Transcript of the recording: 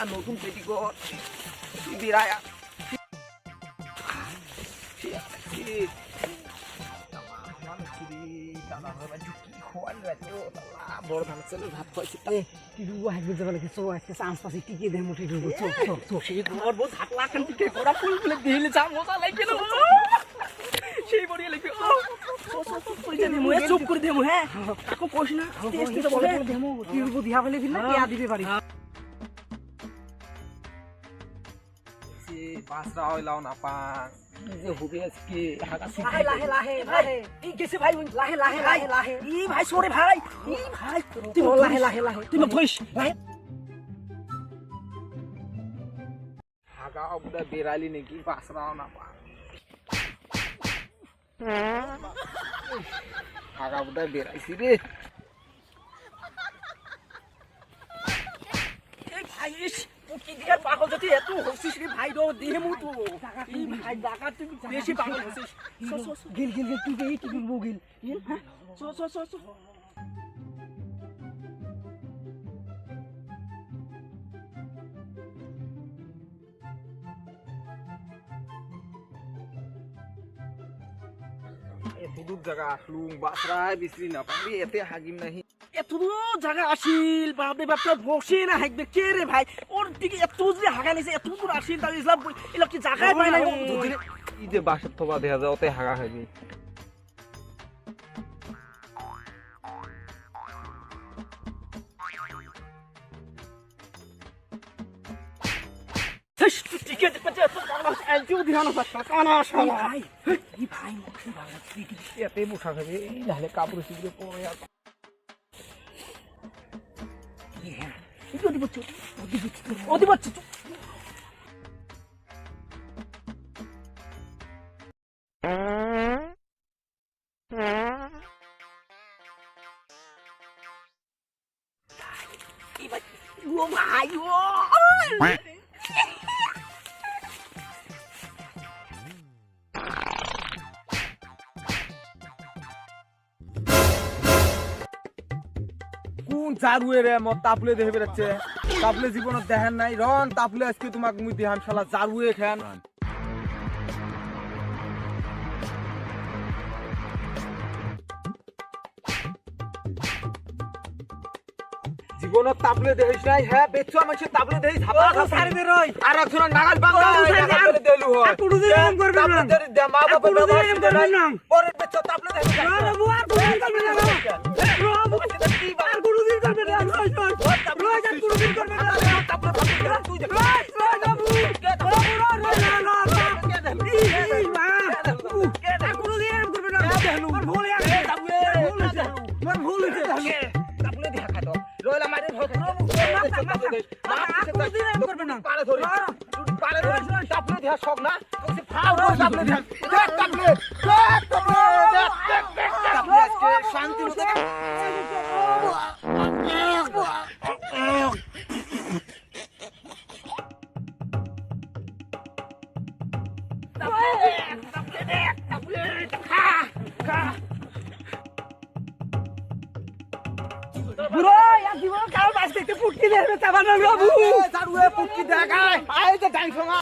নতুন পেটিকোট বিরায়া বড় ধান চলে ভাত খাইছি চান্স পাচ্ছি টিকে দেয় মোটে হাত লাখান টিকে ওরা ফুল ফুলে দিলে যা মজা লাগে সেই বড়িয়ে লাগবে চুপ করে দেবো হ্যাঁ কাকু কোশ না দিয়া বলে দিন না কে দিবে পারি পাঁচটা হইলাও না পান হুবে আজকে লাহে লাহে লাহে এই গেছে ভাই লাহে লাহে লাহে লাহে ই ভাই সরে ভাই ই ভাই তুই লাহে লাহে লাহে তুই বইস লাহে হাগা অবদা বেরালি নাকি পাঁচটাও না পান হাগা অবদা বেরাইছি রে এই ভাই কি দিগার পাগল যদি এত হইছিস রে ভাই রো দেহে মু তো এই ভাই ডাকা তুই বেশি পাগল হইছিস গিল গিল গিল তুই এই কি বলবো গিল হ্যাঁ সো এত দূর জায়গা আসলুম বাসরায় বিসরি না পাবি এতে হাগিম নাহি এত দূর জায়গা আসিল বাপরে বাপ তোর বসে না হাগবে কে রে ভাই ওর দিকে এত যে হাগা নিছে এত দূর আসিল তার ইসলাম এলা কি জায়গায় পাই না এই যে বাসের থবা দেখা যায় ওতে হাগা খাইবি টিকেট পেতে এত বাংলা এলজিও দিহানো কানা শালা ভাই এই ভাই মুখে বাংলা টিকেট এতে বসা খাবে এই নালে কাপড় সিগরে পরে আর ওদি বচ্চু ও ভাই ও কোন জারুয়ে রে মত তাপলে দেখে বেড়াচ্ছে তাপলে জীবনত দেখেন নাই রন তাপলে আজকে তোমাকে মুই দেহাম শালা জারুয়ে খান জীবনত তাপলে দেখিস নাই হ্যাঁ বেচুয়া মানুষের তাপলে দেখিস ধাপা ছাড়বে রই আর একজন নাগাল বাংলা তাপলে দেলু হয় কুড়ুদি এম করবে না দে মা বাবা ব্যবহার করবে না পরে বেচুয়া তাপলে দেখিস না বাবু আর কুড়ুদি করবে না বাবু আর কুড়ুদি করবে না রই আর কুড়ুদি করবে না তাপলে তুই দেখ রই বাবু কে বাবু রই না এই মা কে কুড়ুদি এম করবে না মোর ভুল হয়ে তাপলে মোর ভুল হয়ে তাপলে দেখা খাতো রইলা মারি ধর করবে না পারে ধরে তাপলে দেখা শক না তুই ফাও তাপলে দেখা দেখ তাপলে আজকে শান্তি মতো বুড়ো ইয়ার জীবন কাল বাঁচতে পুটকি দেবে চাবানো বাবু চারুয়ে পুটকি দেখায় আয় তো টাইম সমা